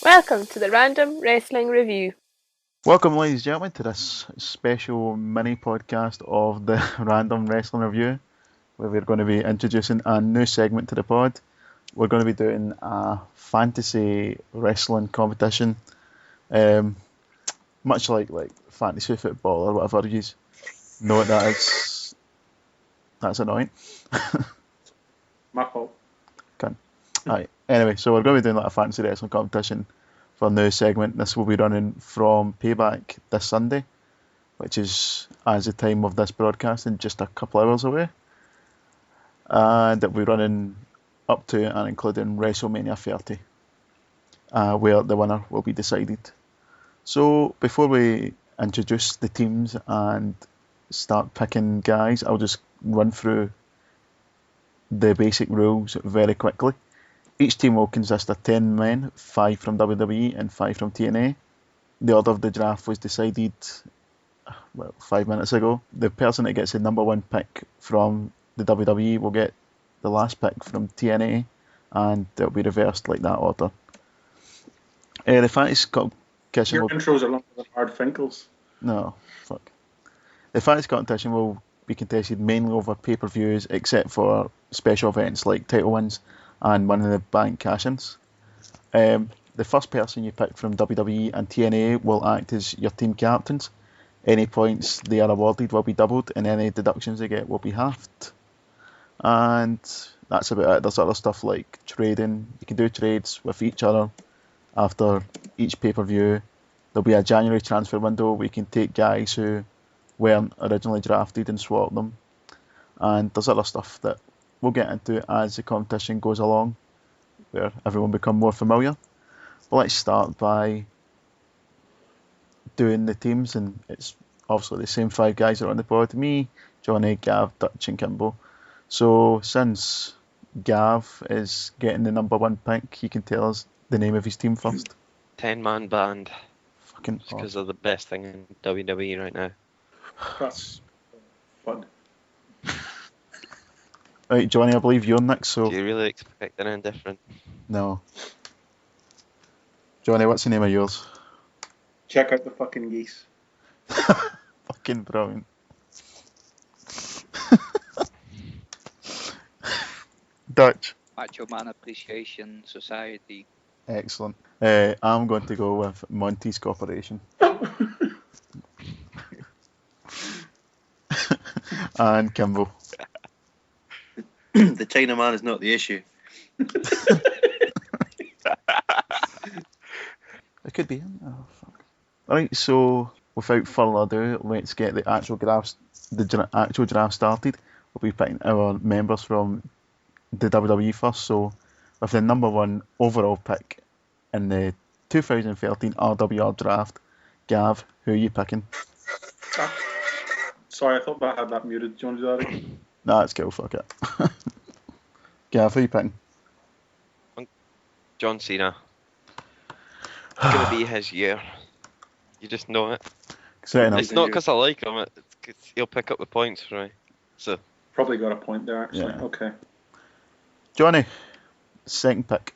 Welcome to the Random Wrestling Review. Welcome, ladies and gentlemen, to this special mini podcast of the Random Wrestling Review, where we're going to be introducing a new segment to the pod. We're going to be doing a fantasy wrestling competition, much like fantasy football or whatever you know what that is. That's annoying. My fault. Right. Anyway, so we're going to be doing like a fantasy wrestling competition for a new segment. This will be running from Payback this Sunday, which is, as the time of this broadcasting, just a couple hours away. And it will be running up to and including WrestleMania 30, where the winner will be decided. So before we introduce the teams and start picking guys, I'll just run through the basic rules very quickly. Each team will consist of 10 men, 5 from WWE and 5 from TNA. The order of the draft was decided 5 minutes ago. The person that gets the number 1 pick from the WWE will get the last pick from TNA, and it'll be reversed like that order. The fantasy competition Your intros are longer than Hard Finkel's. No, fuck. The fantasy competition will be contested mainly over pay-per-views, except for special events like title wins and Money in the Bank cash-ins. The first person you pick from WWE and TNA will act as your team captains. Any points they are awarded will be doubled, and any deductions they get will be halved. And that's about it. There's other stuff like trading. You can do trades with each other after each pay-per-view. There'll be a January transfer window where you can take guys who weren't originally drafted and swap them. And there's other stuff that we'll get into as the competition goes along, where everyone become more familiar. But let's start by doing the teams, and it's obviously the same 5 guys that are on the pod. Me, Johnny, Gav, Dutch and Kimbo. So since Gav is getting the number 1 pick, he can tell us the name of his team first. 10-man band. Fucking Because awesome. they're the best thing in WWE right now. That's fun. Right, Johnny, I believe you're next, so Do you really expect anything different? no. Johnny, what's the name of yours? Check out the fucking geese. Fucking brilliant. Dutch. Macho Man Appreciation Society. Excellent. I'm going to go with Monty's Corporation. And Kimbo. The Chinaman is not the issue. It could be him. Oh, fuck. Alright, so without further ado, let's get the actual draft started. We'll be picking our members from the WWE first. So with the number 1 overall pick in the 2013 RWR Draft, Gav, who are you picking? Sorry, I thought I had that muted. Do you want to do that again? Nah, it's cool, fuck it. Gav, who are you picking? John Cena. It's going to be his year. You just know it. Setting up. It's not because I like him, it's 'cause he'll pick up the points for me. So, Probably got a point there, actually. Yeah. Okay. Johnny, second pick.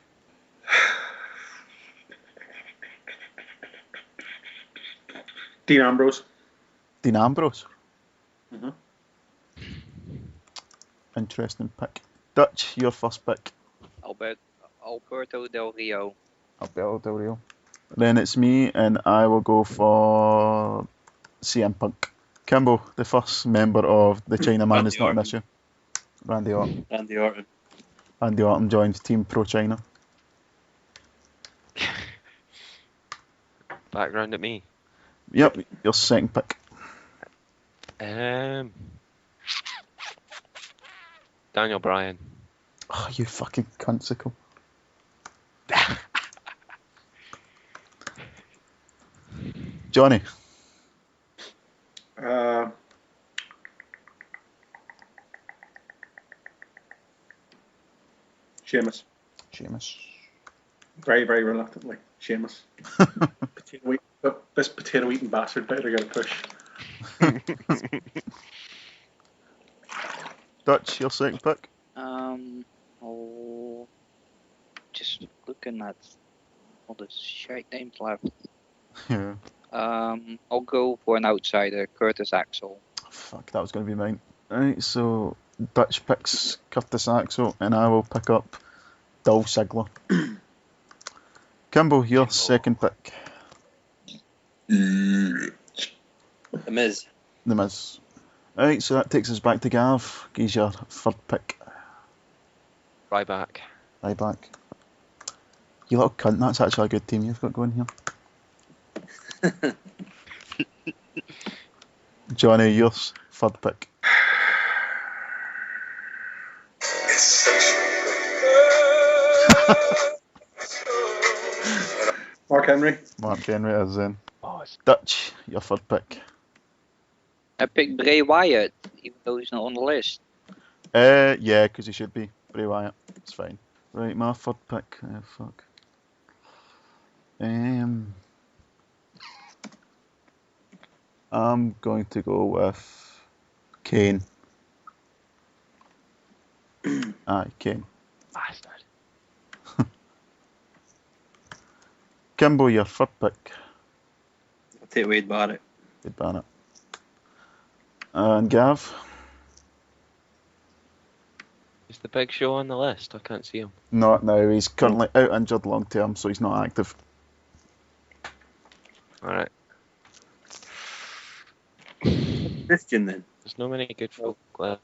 Dean Ambrose. Dean Ambrose. Mhm. Interesting pick. Dutch, your first pick. Alberto Del Rio. Alberto Del Rio. Then it's me, and I will go for CM Punk. Kimbo, the first member of the Chinaman is not an issue. Randy Orton. Randy Orton. Randy Orton joins Team Pro China. background at me. Yep, your second pick. Daniel Bryan. Oh, you fucking cuntsicle. Johnny. Sheamus. Very, very reluctantly. Sheamus. This potato eating bastard better get a push. Dutch, your second pick. Just looking at all the shite names left. Yeah. I'll go for an outsider, Curtis Axel. Fuck, that was going to be mine. Right, so Dutch picks Curtis Axel, and I will pick up Dolph Ziggler. Kimbo, your second pick. The Miz. The Miz. Right, so that takes us back to Gav. He's your third pick. Ryback. Back. You little cunt, that's actually a good team you've got going here. Johnny, yours third pick. Mark Henry. Mark Henry is in. Dutch, your third pick. I picked Bray Wyatt, even though he's not on the list. Yeah, because he should be. Bray Wyatt. It's fine. Right, my third pick. Fuck. I'm going to go with Kane. Aye, Kane. Bastard. Kimbo, your third pick. I'll take Wade Barrett. Good Barnett. And Gav? Is the Big Show on the list? I can't see him. Not now. He's currently out injured long term, so he's not active. Alright. Christian then. There's no many good folk left.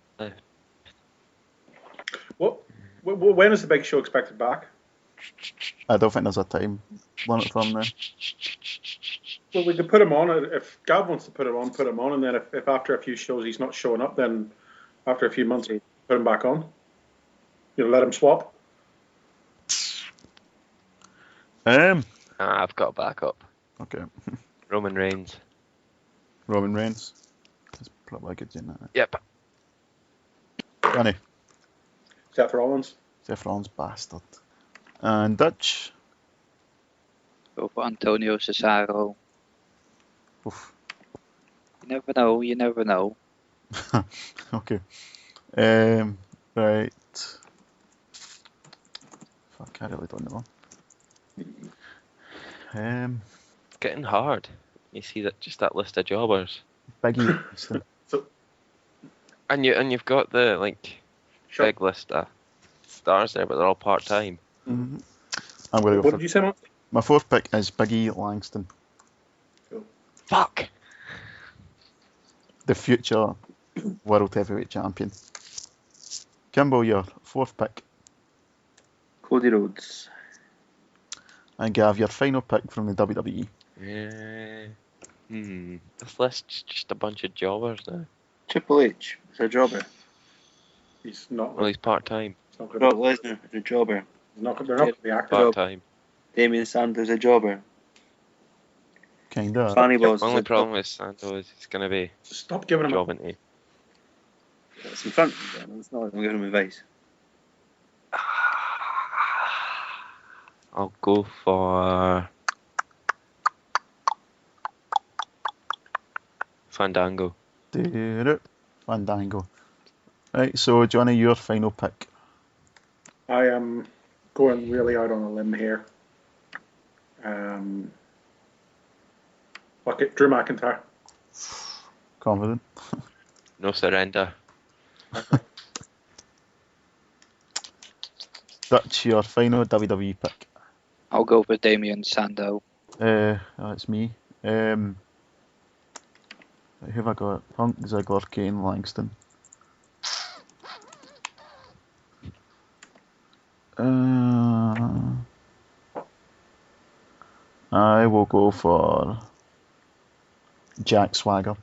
What? When is the Big Show expected back? I don't think there's a time limit for him now. Well, we could put him on. If Gav wants to put him on, and then if after a few shows he's not showing up, then after a few months we put him back on. Let him swap. I've got a backup. Okay. Roman Reigns. Roman Reigns. That's probably a good gin, that. Yep. Johnny. Seth Rollins. Seth Rollins, bastard. And Dutch. Go for Antonio Cesaro. Oof. You never know. Okay. Right. Fuck, I really don't know. It's getting hard. You see that list of jobbers. Biggie. And you've got the Sure. big list of stars there, but they're all part time. Mm-hmm. I'm going to go What for did you say, Mark? my fourth pick is Biggie Langston, Fuck! the future World Heavyweight Champion. Kimbo, your fourth pick. Cody Rhodes. And Gav, your final pick from the WWE. This list's just a bunch of jobbers now. Triple H is a jobber. He's not. Well, he's part time. He's not good. Brock Lesnar is a jobber. They're not going to be active. Part time. Damien Sanders is a jobber. Kinda. Fanny Balls The is only a problem with Santo is he's going to be Stop giving him. jobbing to. It's in front of him. It's not like I'm giving him advice. I'll go for Fandango. Fandango. Right, so Johnny, your final pick. I am going really out on a limb here. Fuck it, Drew McIntyre. Confident. No surrender. Dutch, your final WWE pick. I'll go for Damien Sandow. That's me. Who have I got? Punk, Ziggler, Kane, Langston. I will go for Jack Swagger.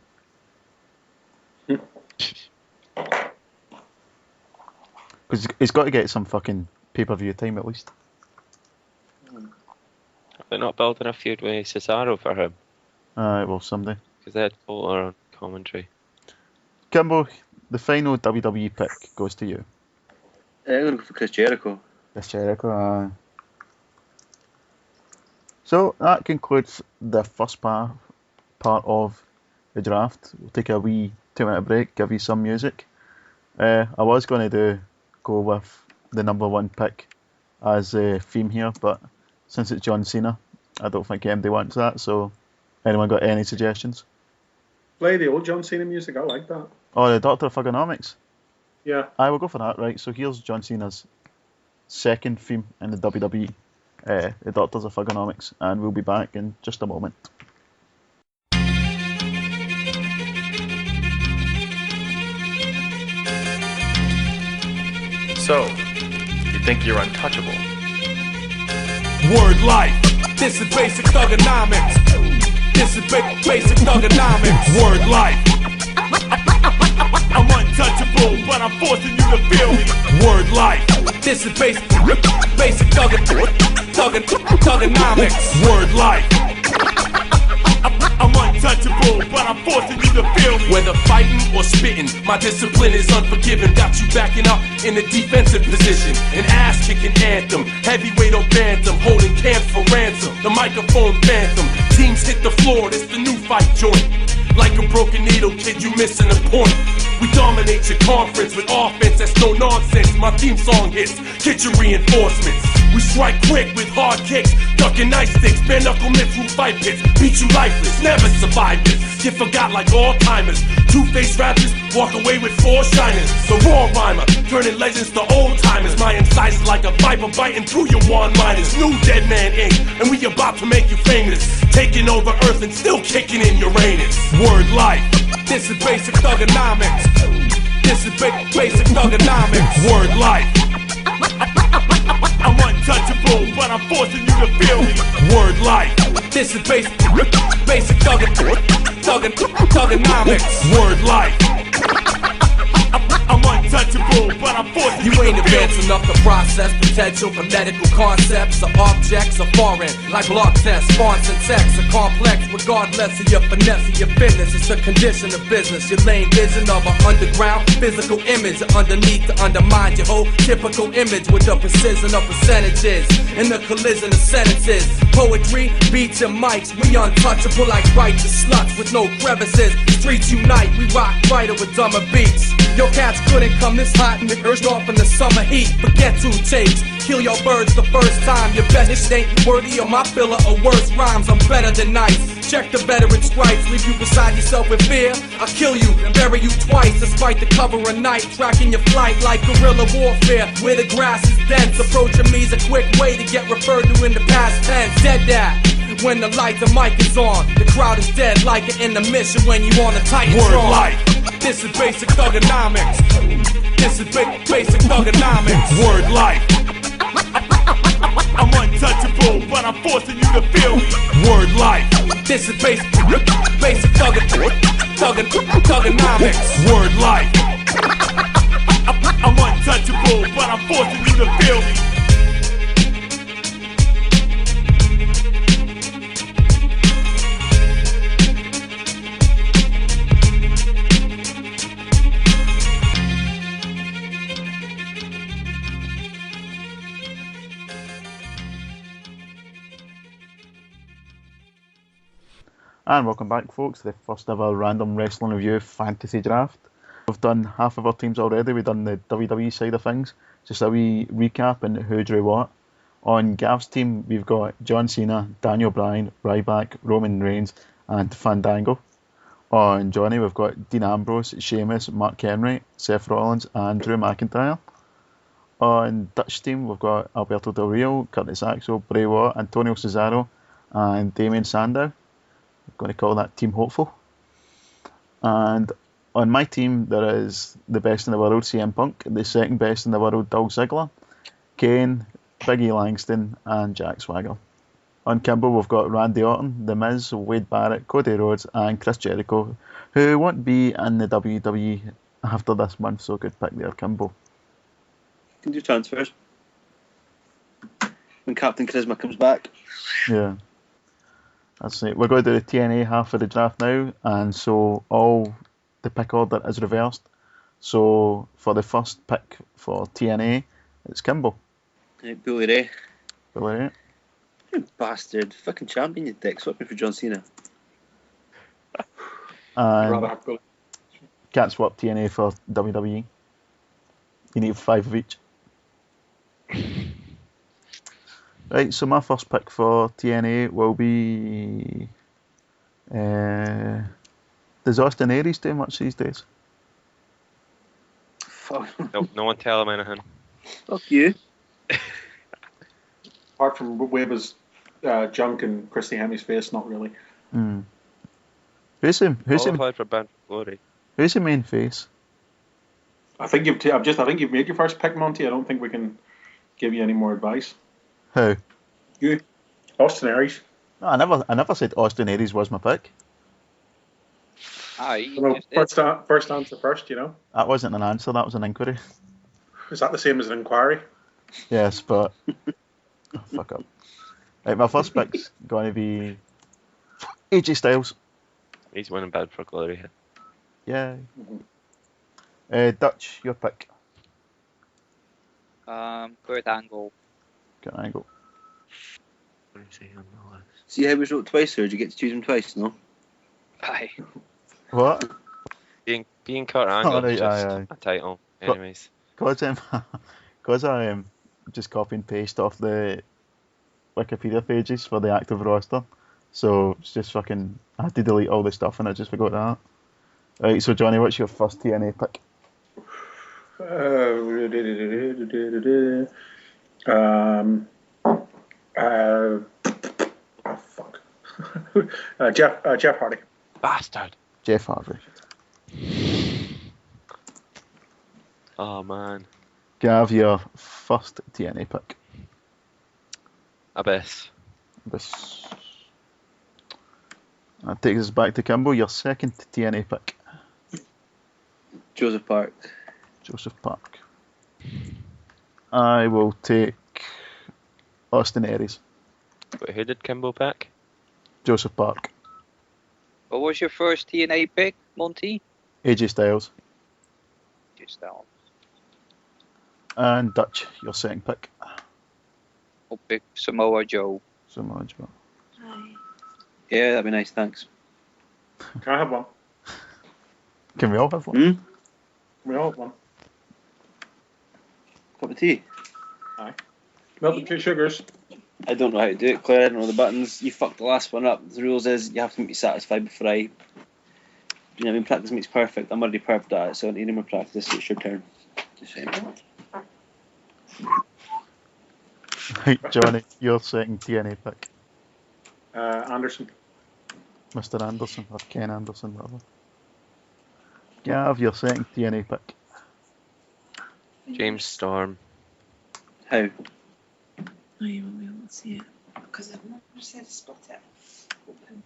Because he's got to get some fucking pay-per-view time at least. They're not building a feud with Cesaro for him Well, someday. because they had Polar on commentary. Kimbo, the final WWE pick goes to you. I'm going to go for Chris Jericho. Chris Jericho. So that concludes the first part of the draft. We'll take a wee 2-minute break, give you some music. I was going to go with the number one pick as a theme here, but since it's John Cena, I don't think MD wants that. So, anyone got any suggestions? Play the old John Cena music. I like that. Oh, the Doctor of Thugonomics. Yeah. I will go for that. Right. So here's John Cena's second theme in the WWE, the Doctors of Thugonomics, and we'll be back in just a moment. So, you think you're untouchable? Word life. This is basic thugonomics. This is basic thugonomics. Word life. I'm untouchable, but I'm forcing you to feel me. Word life. This is basic thugonomics. Word life. I'm untouchable, but I'm forcing you to feel me. Whether fighting or spitting, my discipline is unforgiving. Got you backing up in a defensive position. An ass-kicking anthem, heavyweight or bantam, holding camps for ransom. The microphone phantom, teams hit the floor, this the new fight joint. Like a broken needle, kid, you missing a point. We dominate your conference with offense that's no nonsense. My theme song hits, get your reinforcements. We strike quick with hard kicks, ducking ice sticks, bare knuckle mitts through fight pits. Beat you lifeless, never survive this. Get forgot like all timers. Two-faced rappers walk away with four shiners. The raw rhymer, turning legends to old timers. My incisors like a viper biting through your one-liners. New Dead Man Inc., and we about to make you famous. Taking over Earth and still kicking in Uranus. Word life. This is basic thugonomics. This is basic thugonomics. Word life. I'm untouchable, but I'm forcing you to feel me. Word life. This is basic thugonomics. Word life. I'm untouchable, but I'm forcing you ain't advanced enough to process potential for medical concepts or objects are foreign, like blood tests, fonts and texts are complex. Regardless of your finesse or your fitness, it's a condition of business. Your lane vision of an underground physical image underneath to undermine your whole typical image with the precision of percentages and the collision of sentences. Poetry, beats and mics, we untouchable like righteous sluts with no crevices. Streets unite, we rock brighter with dumber beats. Your cats couldn't come this hot and get urged off in the summer heat. Forget who takes, kill your birds the first time. Your best ain't worthy of my filler or worse rhymes. I'm better than nice. Check the veteran stripes, leave you beside yourself with fear. I'll kill you and bury you twice, despite the cover of night. Tracking your flight like guerrilla warfare, where the grass is dense. Approaching me's a quick way to get referred to in the past tense. Dead that. When the light, the mic is on, the crowd is dead like an intermission when you on a Titan. Word life. This is basic thugonomics. This is basic thugonomics. Word life. I'm untouchable, but I'm forcing you to feel me. Word life. This is basic thugonomics. Word life. I'm untouchable, but I'm forcing you to feel me. And welcome back, folks, to the first ever Random Wrestling Review Fantasy Draft. We've done half of our teams already. We've done the WWE side of things. Just a wee recap and who drew what. On Gav's team, we've got John Cena, Daniel Bryan, Ryback, Roman Reigns, and Fandango. On Johnny, we've got Dean Ambrose, Sheamus, Mark Henry, Seth Rollins, and Drew McIntyre. On Dutch team, we've got Alberto Del Rio, Curtis Axel, Bray Wyatt, Antonio Cesaro, and Damien Sandow. I'm going to call that Team Hopeful. And on my team, there is the best in the world, CM Punk, the second best in the world, Dolph Ziggler, Kane, Big E Langston, and Jack Swagger. On Kimbo, we've got Randy Orton, The Miz, Wade Barrett, Cody Rhodes, and Chris Jericho, who won't be in the WWE after this month, so good pick there, Kimbo. Can do transfers when Captain Charisma comes back. Yeah. That's it. We're going to do the TNA half of the draft now, and so all the pick order is reversed. So for the first pick for TNA, it's Kimbo. Right, Bully Ray. Billy Ray. You bastard. Fucking champion, you dick. Swap me for John Cena. And can't swap TNA for WWE. You need 5 of each. Right, so my first pick for TNA will be. Does Austin Aries do much these days? Fuck. Nope, no one tell him anything. Fuck you. Apart from Weber's junk and Christy Hemi's face, not really. Hmm. Who's Qualified for Bound for Glory. the main face? I think you've made your first pick, Monty. I don't think we can give you any more advice. Who? You, Austin Aries. No, I never said Austin Aries was my pick. You Well, just did. first answer first. You know, That wasn't an answer. That was an inquiry. is that the same as an inquiry? Yes, but fuck up. Right, my first pick's going to be AJ Styles. He's winning Bound for Glory. Yeah. Dutch, your pick. Kurt Angle. Good angle. What is he on the list? See how he was wrote twice, or did you get to choose him twice? No. Aye. What? Being Kurt Angle Oh, right, is just aye. a title. Anyways. Cause I just copy and paste off the Wikipedia pages for the active roster, so it's just fucking. I had to delete all the stuff and I just forgot that. Right, so Johnny, what's your first TNA pick? Fuck. Jeff Hardy. Bastard. Jeff Hardy. Oh man. Gav, your first TNA pick. Abyss. This. That takes us back to Kimbo, your second TNA pick. Joseph Park. Joseph Park. I will take Austin Aries. Wait, who did Kimbo pick? Joseph Park. What was your first TNA pick, Monty? AJ Styles. Just that. And Dutch, your second pick. I'll pick Samoa Joe. Samoa Joe. Yeah, that'd be nice, thanks. Can I have one? Can we all have one? Hmm? We all have one. Cup of tea? Milk and 2 sugars. I don't know how to do it, Claire. I don't know the buttons. You fucked the last one up. The rules is you have to make me satisfied before I. You know what I mean? Practice makes perfect. I'm already perfect at it, so I don't need any more practice. It's your turn. Just saying. Right, Johnny, your second TNA pick. Anderson. Mr. Anderson, or Ken Anderson, whatever. Gav, your second TNA pick. James Storm. How? No, you won't be able to see it because I've never said spot it. Open.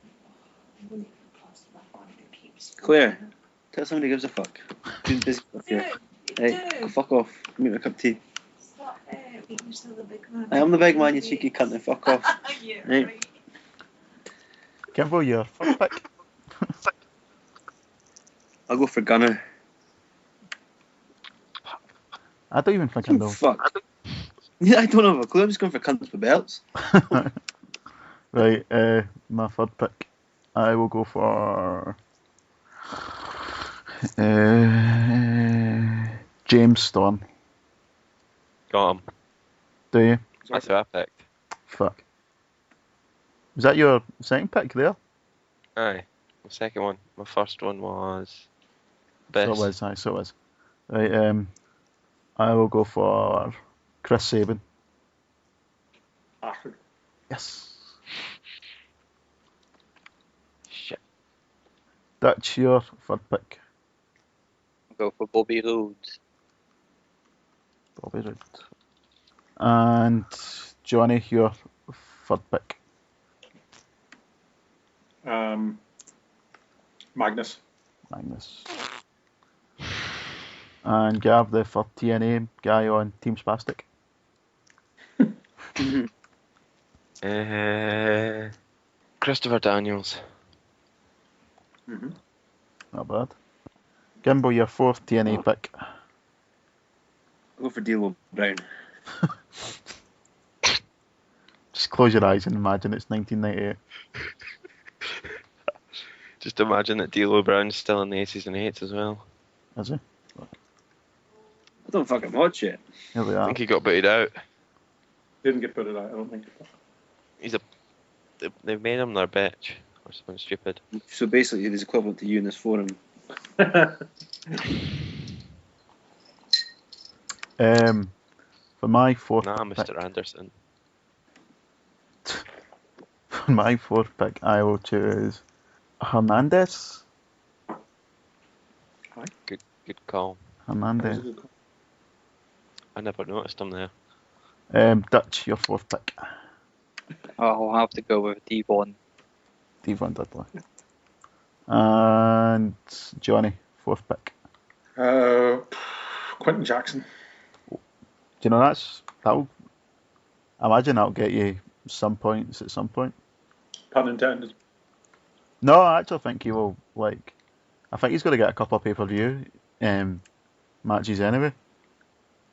I'm going to close my phone and keeps. Claire, tell somebody who gives a fuck. Who's busy up here? You Hey, do. go fuck off. Make me a cup of tea. Stop being yourself the big man. I am the big man, you cheeky cunt, and fuck off. Yeah, Right. right. Kimbo, your first pick. I'll go for Gunner. I don't even think I know. Fuck. Yeah, I don't have a clue. I'm just going for cunts with belts. Right, my third pick. I will go for James Storm. Got him. Do you? That's who I picked. Fuck. Was that your second pick there? Aye. The second one. My first one was So Abyss. it was, aye, so it was. Right, I will go for Chris Sabin. Bastard. Yes. Shit. That's your third pick. I'll go for Bobby Roode. Bobby Roode. And Johnny, your third pick. Magnus. Magnus. And Gav, the for TNA guy on Team Spastic. Christopher Daniels. Mm-hmm. Not bad. Gimbo, your fourth TNA pick. I'll go for D'Lo Brown. Just close your eyes and imagine it's 1998. Just imagine that D'Lo Brown's still in the 80s and 8s as well. Is he? I don't fucking watch it. Here we I are. think he got booted out. Didn't get put it out, I don't think. They've made him their bitch or something stupid. So basically, he's equivalent to you in this forum. For my fourth Nah, pick, Mr. Anderson. for my fourth pick, I will choose Hernandez. Good call. Hernandez. I never noticed him there. Dutch, your fourth pick. I'll have to go with Devon. Devon Dudley. And Johnny, fourth pick. Quentin Jackson. Do you know that'll imagine that'll get you some points at some point. Pun intended. No, I actually think he will. I think he's going to get a couple of pay-per-view matches anyway.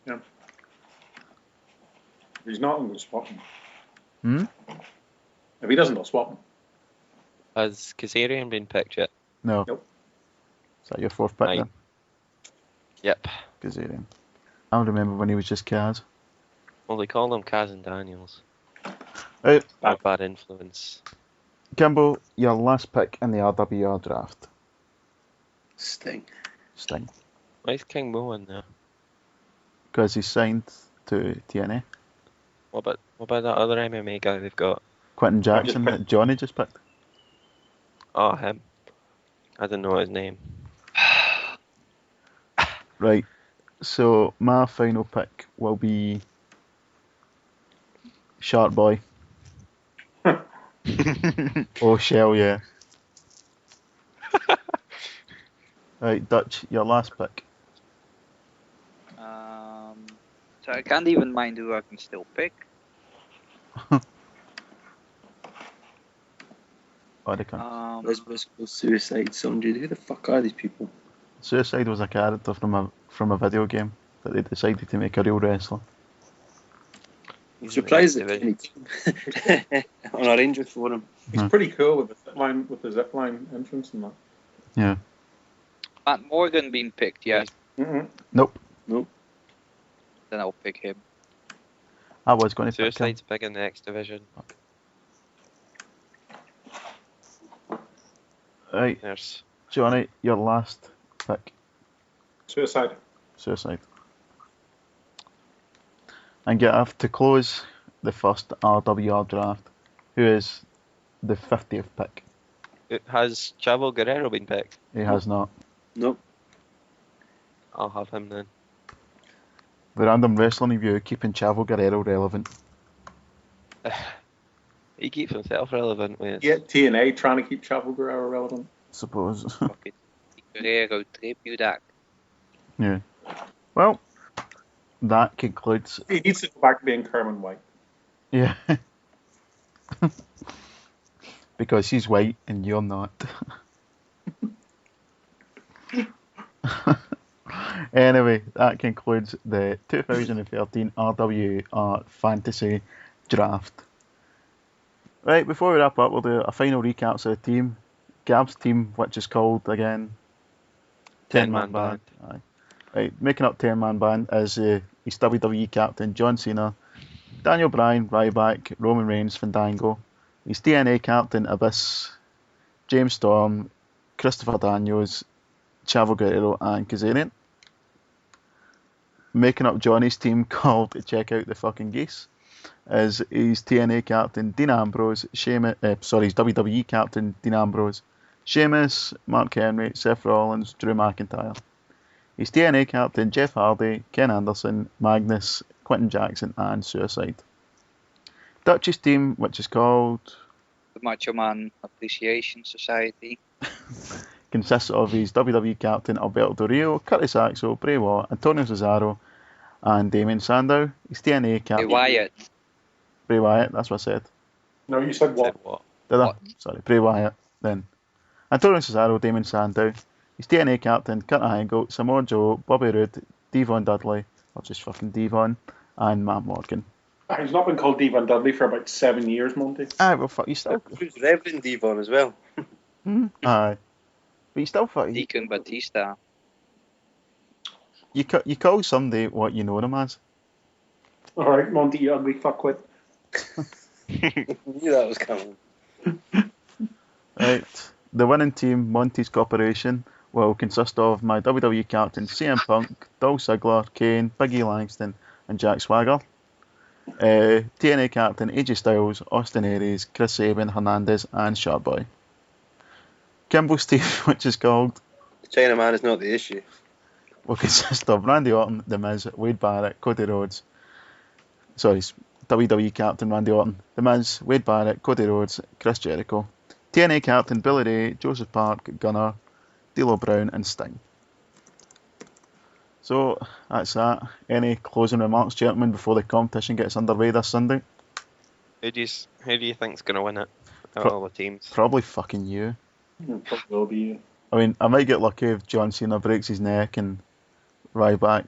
Yeah. If he's not, I'm going to swap him. If he doesn't, I'll swap him. Has Kazarian been picked yet? No. Nope. Is that your fourth pick Aye. then? Yep. Kazarian. I remember when he was just Kaz. Well, they call him Kaz and Daniels. Right, Bad influence. Kimbo, your last pick in the RWR draft. Sting. Why is King Mo in there? Because he's signed to TNA. What about that other MMA guy they've got? Quentin Jackson that Johnny just picked. Oh, him. I didn't know his name. Right. So my final pick will be Shark Boy. Oh, Shell, yeah. Right, Dutch, your last pick. So I can't even mind who I can still pick. Oh, they can't. Let's go Suicide Sounded. Who the fuck are these people? Suicide was a character from a video game that they decided to make a real wrestler. I'm surprised that Kenny came on a Rangers forum. He's pretty cool with the zipline entrance and that. Yeah. Matt Morgan been picked yet? Mm-hmm. Nope. Then I'll pick him. I was going to pick him. Suicide's big in the X division. Right, There's Johnny, your last pick. Suicide. And get off to close the first RWR draft. Who is the 50th pick? Has Chavo Guerrero been picked? He has not. Nope. I'll have him then. The Random Wrestling Review keeping Chavo Guerrero relevant. He keeps himself relevant with Yeah, TNA trying to keep Chavo Guerrero relevant. Suppose. Fucking Guerrero tribute act. Yeah. Well, that concludes. He needs to go back to being Kerman White. Yeah. Because he's white and you're not. Anyway, that concludes the 2013 RWR Fantasy Draft. Right, before we wrap up, we'll do a final recap of the team. Gab's team, which is called, again, 10-man band. Aye. Right, making up 10-man band is his WWE captain, John Cena, Daniel Bryan, Ryback, Roman Reigns, Fandango, his TNA captain, Abyss, James Storm, Christopher Daniels, Chavo Guerrero, and Kazarian. Making up Johnny's team called Check Out the Fucking Geese is his TNA captain, Dean Ambrose, his WWE captain, Dean Ambrose, Sheamus, Mark Henry, Seth Rollins, Drew McIntyre. His TNA captain, Jeff Hardy, Ken Anderson, Magnus, Quentin Jackson, and Suicide. Dutch's team, which is called The Macho Man Appreciation Society. consists of his WWE captain, Alberto Del Rio, Curtis Axel, Bray Wyatt, Antonio Cesaro, and Damien Sandow. His TNA captain... Bray Wyatt, that's what I said. No, you said what? Did I? What? Sorry, Bray Wyatt, then. Antonio Cesaro, Damien Sandow. His TNA captain, Kurt Angle, Samoa Joe, Bobby Roode, Devon Dudley, or just fucking Devon, and Matt Morgan. He's not been called Devon Dudley for about 7 years, Monty. Aye, well, fuck, you still... Who's Reverend Devon as well? Aye. But you still fuck... Deacon Batista. You call somebody what you know them as. All right, Monty, you ugly fuckwit. I knew that was coming. Right. The winning team, Monty's Corporation, will consist of my WWE captain CM Punk, Dolph Ziggler, Kane, Big E Langston, and Jack Swagger. TNA captain AJ Styles, Austin Aries, Chris Sabin, Hernandez, and Sharkboy. Kimball's team, which is called The Chinaman is not the issue. will consist of Randy Orton, The Miz, Wade Barrett, Cody Rhodes. Sorry, WWE captain Randy Orton, The Miz, Wade Barrett, Cody Rhodes, Chris Jericho. TNA captain Billy Ray, Joseph Park, Gunner, D'Lo Brown, and Sting. So that's that. Any closing remarks, gentlemen, before the competition gets underway this Sunday? Who do you think's going to win it? Out of all the teams. Probably fucking you. Probably will be. I mean, I might get lucky if John Cena breaks his neck and Ryback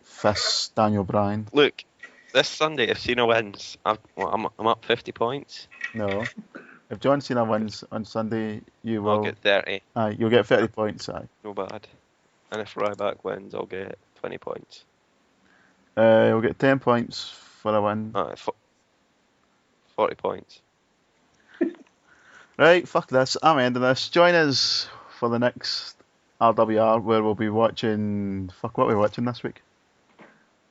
fists Daniel Bryan. Look, this Sunday, if Cena wins, I'm up 50 points. No. If John Cena wins on Sunday, you will. I'll get 30. You'll get 30 points. Aye. No bad. And if Ryback wins, I'll get 20 points. You'll get 10 points for a win. 40 points. Right, fuck this. I'm ending this. Join us for the next RWR where we'll be watching. Fuck, what are we watching this week?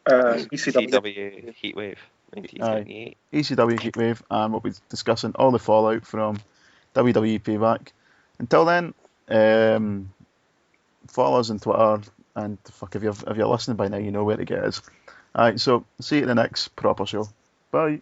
ECW. Heatwave 1978. ECW Heatwave, and we'll be discussing all the fallout from WWE Payback. Until then, follow us on Twitter, and fuck, if you're listening by now, you know where to get us. Alright, so see you at the next proper show. Bye.